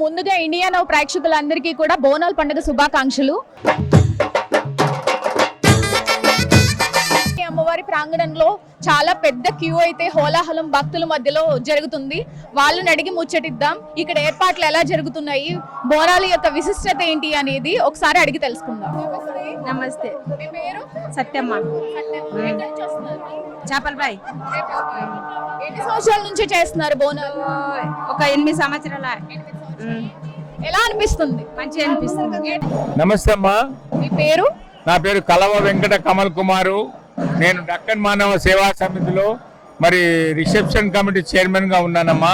ముందుగా India now ప్రేక్షకులందరికీ కూడా బోనాల పండుగ శుభాకాంక్షలు. అమ్మవారి ప్రాంగణంలో చాలా పెద్ద క్యూ అయితే హోలాహలం భక్తుల మధ్యలో జరుగుతుంది. వాళ్ళని అడిగి ముచ్చటిద్దాం. ఇక్కడ ఏర్పాట్లు ఎలా జరుగుతున్నాయి, బోనాల యొక్క విశిష్టత ఏంటి అనేది ఒకసారి అడిగి తెలుసుకుందాం. నమస్తే. మీ పేరు? సత్యమ్మ. చేపలపై ఎన్ని సంవత్సరాల నుంచి చేస్తున్నారు బోనాలు? ఒక 8 సంవత్సరాల. ఎలా అనిపిస్తుంది? మంచిగా అనిపిస్తుంది. నమస్తే అమ్మా. మీ పేరు? నా పేరు కలవ వెంకట కమల్ కుమారు. నేను డక్కన్ మానవ సేవా సమితిలో మరి రిసెప్షన్ కమిటీ చైర్మన్ గా ఉన్నానమ్మా.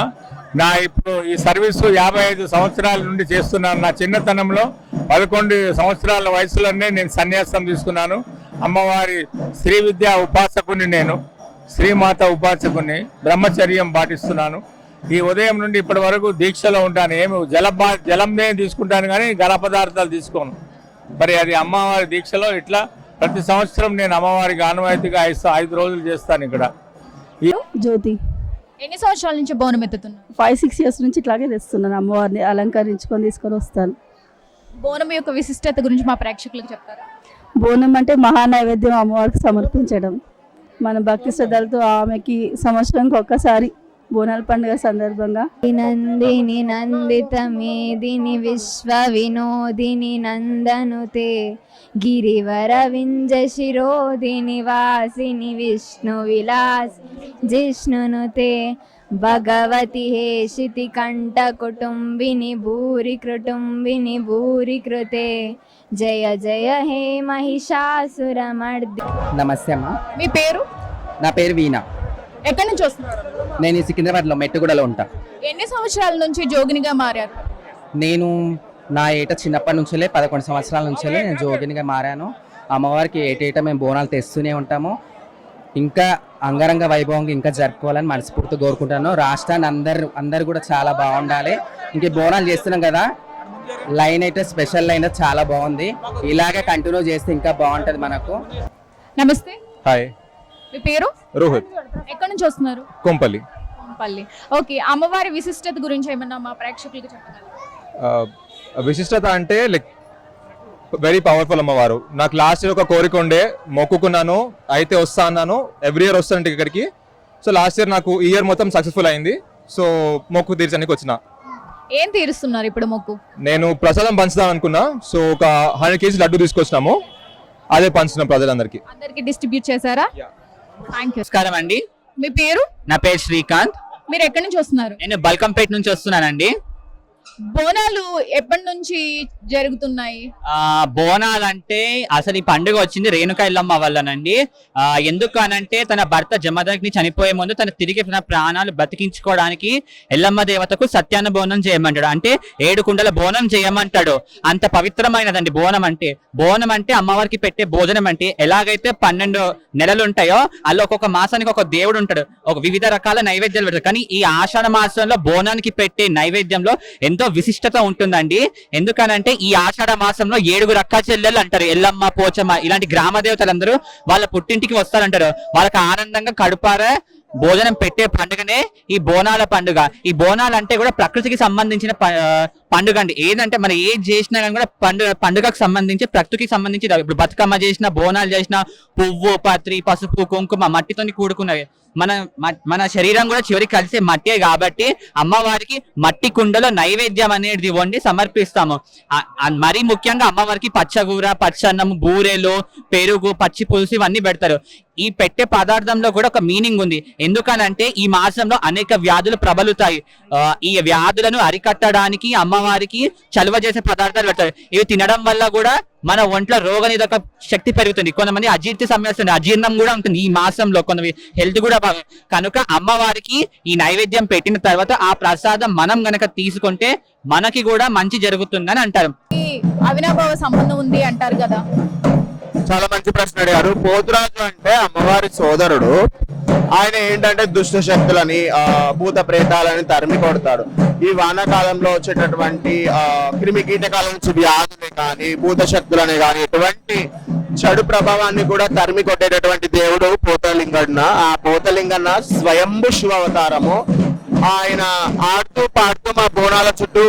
నా ఇప్పుడు ఈ సర్వీసు 55 సంవత్సరాల నుండి చేస్తున్నాను. నా చిన్నతనంలో 11 సంవత్సరాల వయసులోనే నేను సన్యాసం తీసుకున్నాను. అమ్మవారి శ్రీ విద్యా ఉపాసకుని, నేను శ్రీమాత ఉపాసకుని, బ్రహ్మచర్యం పాటిస్తున్నాను. ఈ ఉదయం నుండి ఇప్పటి వరకు దీక్షలో ఉంటాను. ఏమి జలంనే తీసుకుంటాను కానీ ఘన పదార్థాలు తీసుకోను. మరి అది అమ్మవారి దీక్షలో ఇట్లా ప్రతి సంవత్సరం నేను అమ్మవారికి ఆనవాయితీగా 5 రోజులు చేస్తాను ఇక్కడ. జ్యోతి. ఎన్ని సంవత్సరాల నుంచి బోనం ఎత్తుతున్నారు? 5-6 ఇయర్స్ నుంచి ఇట్లాగే తెస్తున్నాను. అమ్మవారిని అలంకరించుకొని తీసుకొని వస్తాను. బోనం యొక్క విశిష్టత గురించి మా ప్రేక్షకులకు చెప్తారా? బోనం అంటే మహా నైవేద్యం అమ్మవారికి సమర్పించడం. మన భక్తి శ్రద్ధలతో ఆమెకి సంవత్సరానికి ఒక్కసారి బోనాల పండుగ సందర్భంగా నందిని నందిత మేదిని విశ్వ వినోదిని నందనుతే గిరివర వింజ శిరోదిని వాసిని విష్ణు విలాస్ జిష్ణునుతే భగవతి హేషితి కంఠ కుటుంబిని భూరి కృటుంబిని భూరి కృతే జయ జయ హే మహిషాసురమర్ది. నమస్తే అమ్మా. మీ పేరు? నా పేరు వీణ. ఎక్కడి నుంచి వస్తున్నారు? నేను సికింద్రాబాద్లో మెట్టుగూడలో ఉంటా. ఎన్ని సంవత్సరాల నుంచి జోగినిగా మారారు? నేను నా చిన్నప్పటి నుంచే 11 సంవత్సరాల నుంచే నేను జోగినిగా మారాను. అమ్మవారికి ఏటేటా మేము బోనాలు తెస్తూనే ఉంటాము. ఇంకా అంగరంగ వైభవంగా ఇంకా జరుపుకోవాలని మనస్ఫూర్తిగా కోరుకుంటాను. రాష్ట్రాన్ని అందరు కూడా చాలా బాగుండాలి. ఇంక బోనాలు చేస్తున్నాం కదా, లైన్ అయితే స్పెషల్ లైన్ చాలా బాగుంది. ఇలాగే కంటిన్యూ చేస్తే ఇంకా బాగుంటుంది మనకు. నమస్తే. హాయ్. మీ పేరు? రోహిత్. ఎక్కడి నుంచి వస్తున్నారు? కొంపల్లి. ఓకే, అమ్మవారి విశిష్టత గురించి ఏమన్నా మా ప్రేక్షకులకు చెప్పగలరా? విశిష్టత అంటే లైక్ వెరీ పవర్ఫుల్ అమ్మవారు. నాకు లాస్ట్ ఇయర్ ఒక కోరిక ఉండే, మొక్కుకున్నాను, అయితే వస్తా అన్నాను. ఎవ్రీ ఇయర్ వస్తానంటే ఇక్కడికి. సో లాస్ట్ ఇయర్ నాకు ఈ ఇయర్ మొత్తం సక్సెస్ఫుల్ అయింది. సో మొక్కు తీర్చడానికి వచ్చిన. ఏం తీరుస్తున్నారు ఇప్పుడు మొక్కు? నేను ప్రసాదం పంచుదాం అనుకున్నా. సో ఒక 100 kg లడ్డు తీసుకొచ్చినాము, అదే పంచుతున్నాం ప్రజలందరికీ. అందరికి డిస్ట్రిబ్యూట్ చేశారా? Thank you. నమస్కారం అండి. మీ పేరు? నా పేరు శ్రీకాంత్. మీరు ఎక్కడి నుంచి వస్తున్నారు? నేను బల్కంపేట నుంచి వస్తున్నానండి. బోనాలు ఎప్పటి నుంచి జరుగుతున్నాయి? బోనాలు అంటే అసలు ఈ పండుగ వచ్చింది రేణుకా ఎల్లమ్మ వల్లనండి. ఎందుకు అనంటే తన భర్త జమదగ్ని చనిపోయే ముందు తన తిరిగి తన ప్రాణాలు బతికించుకోవడానికి ఎల్లమ్మ దేవతకు సత్యాన్న బోనం చేయమంటాడు. అంటే 7 కుండల బోనం చేయమంటాడు. అంత పవిత్రమైనదండి బోనం అంటే. బోనం అంటే అమ్మవారికి పెట్టే భోజనం. అంటే ఎలాగైతే 12 నెలలు ఉంటాయో అలా ఒక్కొక్క మాసానికి ఒక దేవుడు ఉంటాడు, ఒక వివిధ రకాల నైవేద్యాలు పెడతాడు. కానీ ఈ ఆషాఢ మాసంలో బోనానికి పెట్టే నైవేద్యంలో ఎంతో విశిష్టత ఉంటుందండి. ఎందుకనంటే ఈ ఆషాఢ మాసంలో 7 అక్క చెల్లెలు అంటారు, ఎల్లమ్మ, పోచమ్మ ఇలాంటి గ్రామ దేవతలందరూ వాళ్ళ పుట్టింటికి వస్తారంటారు. వాళ్ళకి ఆనందంగా కడుపారా భోజనం పెట్టే పండుగనే ఈ బోనాల పండుగ. ఈ బోనాలు అంటే కూడా ప్రకృతికి సంబంధించిన పండుగ అండి. ఏదంటే మనం ఏది చేసినా కానీ కూడా పండుగకు సంబంధించి ప్రకృతికి సంబంధించి. ఇప్పుడు బతుకమ్మ చేసిన, బోనాలు చేసిన, పువ్వు, పత్రి, పసుపు, కుంకుమ, మట్టితోని కూడుకున్నవి. మన శరీరం కూడా చివరికి కలిసే మట్టే కాబట్టి అమ్మవారికి మట్టి కుండలో నైవేద్యం అనేది వండి సమర్పిస్తాము. మరీ ముఖ్యంగా అమ్మవారికి పచ్చగూర, పచ్చన్నం, బూరెలు, పెరుగు, పచ్చి పులుసు ఇవన్నీ పెడతారు. ఈ పెట్టే పదార్థంలో కూడా ఒక మీనింగ్ ఉంది. ఎందుకనంటే ఈ మాసంలో అనేక వ్యాధులు ప్రబలుతాయి. ఈ వ్యాధులను అరికట్టడానికి అమ్మవారికి చలువ చేసే పదార్థాలు పెడతారు. ఇవి తినడం వల్ల కూడా మన ఒంట్లో రోగ నిరోధక శక్తి పెరుగుతుంది. కొంతమంది అజీర్తి సమస్య, అజీర్ణం కూడా ఉంటుంది ఈ మాసంలో. కొంతమంది హెల్త్ కూడా బాగా. కనుక అమ్మవారికి ఈ నైవేద్యం పెట్టిన తర్వాత ఆ ప్రసాదం మనం గనక తీసుకుంటే మనకి కూడా మంచి జరుగుతుందని అంటారు. అవినాభావ సంబంధం ఉంది అంటారు కదా. చాలా మంచి ప్రశ్న అడిగారు. పోతురాజు అంటే అమ్మవారి సోదరుడు. ఆయన ఏంటంటే దుష్ట శక్తులని, భూత ప్రేతాలని తరిమి కొడతాడు. ఈ వానాకాలంలో వచ్చేటటువంటి క్రిమి కీటకాల నుంచి వ్యాధులు కానీ, భూత శక్తులని కానీ, ఎటువంటి చెడు ప్రభావాన్ని కూడా తరిమి కొట్టేటటువంటి దేవుడు పోతలింగన్న. ఆ పోతలింగన్న స్వయంభు శివ అవతారము. ఆయన ఆడుతూ పాడుతూ మా బోనాల చుట్టూ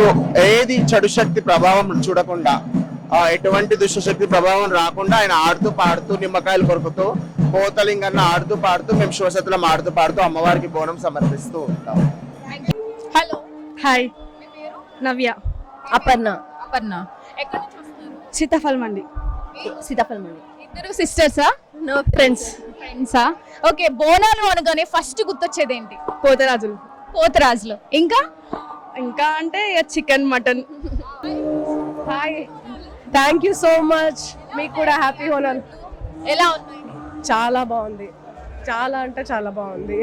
ఏది చెడు శక్తి ప్రభావం చూడకుండా ఎటువంటి దుష్టశక్తి ప్రభావం రాకుండా ఆయన ఆడుతూ పాడుతూ నిమ్మకాయలు కొరుకుతూ పోతలింగన్న ఆడుతూ పాడుతూ మేము శివశతులం ఆడుతూ పాడుతూ అమ్మవారికి బోనం సమర్పిస్తూ ఉంటాం. Hello, hi, Navya. అపర్ణ. అపర్ణ. ఎక్కడి నుంచి వస్తున్నారు? సీతాఫల్ మండి. సీతాఫలం అండి. ఇద్దరు సిస్టర్సా? No, friends. ఫ్రెండ్సా? ఓకే, బోనాలు అనగానే ఫస్ట్ గుర్తొచ్చేది ఏంటి? పోతరాజులు. పోతరాజులు. ఇంకా ఇంకా అంటే chicken, mutton. Hi, thank you so much. మీకు కూడా హ్యాపీ హోనాలు. ఎలా ఉన్నాయి? చాలా బాగుంది, చాలా అంటే చాలా బాగుంది.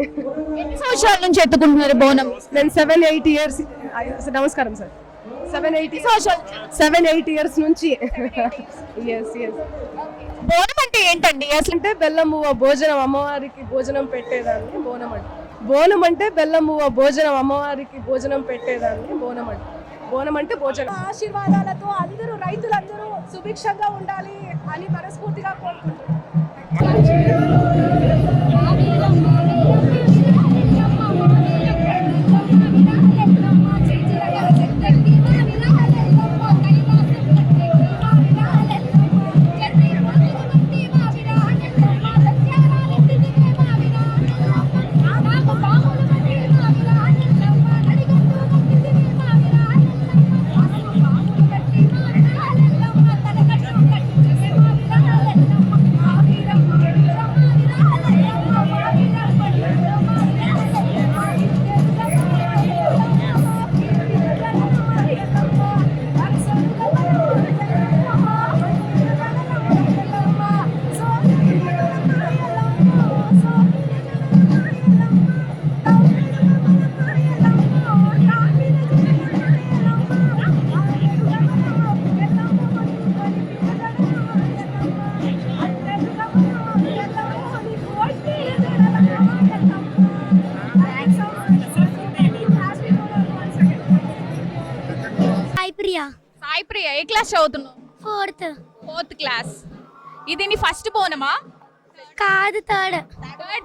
ఎన్ని సంవత్సరాల నుంచి ఎత్తుకుంటున్నారు బోనం? నేను 7-8 ఇయర్స్. నమస్కారం సార్. 7-8 ఇయర్స్ నుంచి. ఎస్. బోనం అంటే ఏంటండి అసలు? అంటే బెల్లం మువ్వ భోజనం, అమ్మవారికి భోజనం పెట్టేదాన్ని బోనం అంటే. బోనం అంటే బెల్లం మువ్వ భోజనం, అమ్మవారికి భోజనం పెట్టేదాన్ని బోనం అంటే. బోనం అంటే భోజనం. ఆశీర్వాదాలతో అందరూ రైతులందరూ సుభిక్షంగా ఉండాలి అని మనస్ఫూర్తిగా కోరుకుంటున్నాను. సాయి ప్రియ, ఏ క్లాస్ చదువుతున్నావు? Fourth class. ఇది నీ ఫస్ట్ బోనమా? కాదు, థర్డ్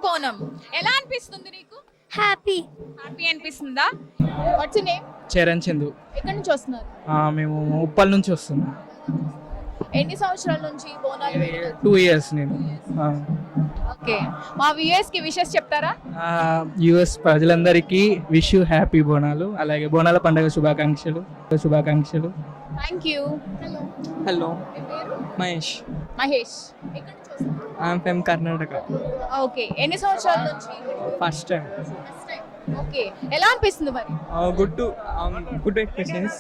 బోనం. ఎలా అనిపిస్తుంది నీకు? హ్యాపీ అనిపిస్తుందా? What's your name? Charan Chandu. ఎక్కడి నుంచి వస్తున్నారు? మేము ఉప్పల్ నుంచి వస్తున్నాం. ఎన్ని సంవత్సరాల నుంచి బోనాలు వేడుతున్నారు? 2 years నేను. ఓకే, మా వ్యూయర్స్ కి విషెస్ చెప్తారా? యుఎస్ ప్రజలందరికీ విష్ యూ హ్యాపీ బోనాలు, అలాగే బోనాల పండుగ శుభాకాంక్షలు. Thank you. Hello, Mahesh. Mahesh, ఎక్కడి నుంచి వస్తున్నారు? I'm from Karnataka. ఓకే, ఎన్ని సంవత్సరాల నుంచి? First time. ఓకే, ఎలా అనిపిస్తుంది మరి? Good experience.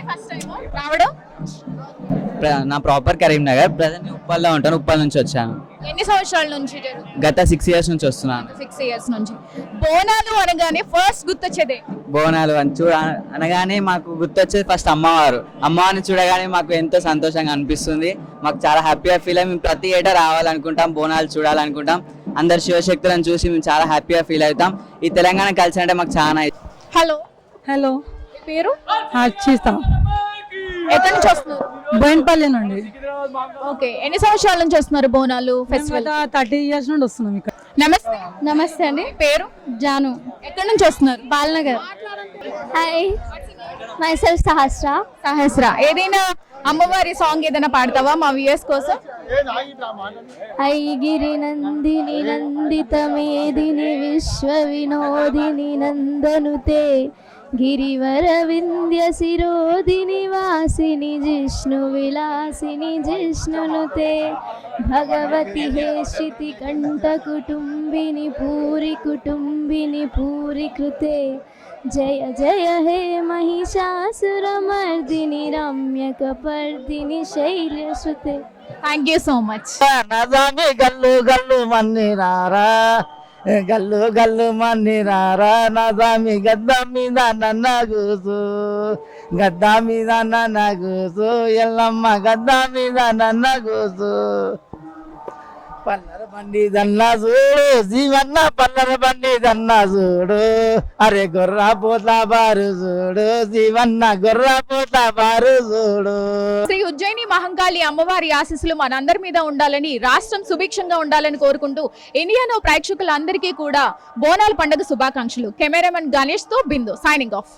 ఫస్ట్ టైం రావడం? నా ప్రాపర్ కరీంనగర్, ప్రజెంట్ ఉప్పల్లో ఉంటాను. ఉప్పల్ నుంచి వచ్చాను. ఎన్ని సంవత్సరాల నుంచి? గత 6 years నుంచి వస్తున్నాను. 6 years నుంచి. బోనాలు అనగానే ఫస్ట్ గుర్తొచ్చేదే? బోనాలు అనగానే మాకు గుర్తొచ్చేది ఫస్ట్ అమ్మవారు. అమ్మవారిని చూడగానే మాకు ఎంతో సంతోషంగా అనిపిస్తుంది. మాకు చాలా హ్యాపీగా ఫీల్ అయ్యి మేము ప్రతి ఏటా రావాలనుకుంటాం, బోనాలు చూడాలనుకుంటాం. అందరు శివశక్తులను చూసి మేము చాలా హ్యాపీగా ఫీల్ అవుతాం. ఈ తెలంగాణ కల్చర్ అంటే మాకు చాలా. హలో, పేరు? అర్చిత. ఎక్కడి నుంచి వస్తున్నారు? బోయినపల్లి నుండి. ఓకే, ఎన్ని సంవత్సరాల నుంచి వస్తున్నారు బోనాలు ఫెస్టివల్? 30 years నుండి వస్తున్నాం ఇక్కడ. నమస్తే. నమస్తే అండి. పేరు? జాను. ఎక్కడి నుంచి వస్తున్నారు? బాలనగర్. హాయ్, మై సెల్ఫ్ సహస్ర. ఏదైనా అమ్మవారి సాంగ్ ఏదైనా పాడతావా మా వ్యూయర్స్ కోసం? ఐగిరి నందిని నందిత మేదిని విశ్వ వినోదిని నందనుతే గిరివర వింధ్య శిరోదిని వాసిని జిష్ణు విలాసిని జిష్ణునుతే భగవతి హేషితి కంఠ కుటుంబిని పూరి కృతే జయ జయ హే మహిషాసురమర్దిని రమ్యకపర్దిని శైల్యశ్రుతే. Thank you so much. గల్లు గల్లు మన్నిరారా, గల్లు గల్లు మన్నిరారా, నజామి గద్దా మీద నన్న కూసు, గద్దా మీద నన్న కూసు, ఎల్లమ్మ గద్దా మీద నన్న కూసు. పల్లర బండి దన్నా చూడు జీవన్న పల్లర బండి దన్నా చూడు అరే గొర్రా పోతా బారు చూడు జీవన్న గొర్రా పోతా బారు చూడు. శ్రీ ఉజ్జయిని మహంకాళి అమ్మవారి ఆశీస్సులు మనందరి మీద ఉండాలని, రాష్ట్రం సుభిక్షంగా ఉండాలని కోరుకుంటూ ఇండియానో ప్రేక్షకులందరికీ కూడా బోనాల పండుగ శుభాకాంక్షలు. కెమెరామెన్ గణేష్ తో బిందు సైనింగ్ ఆఫ్.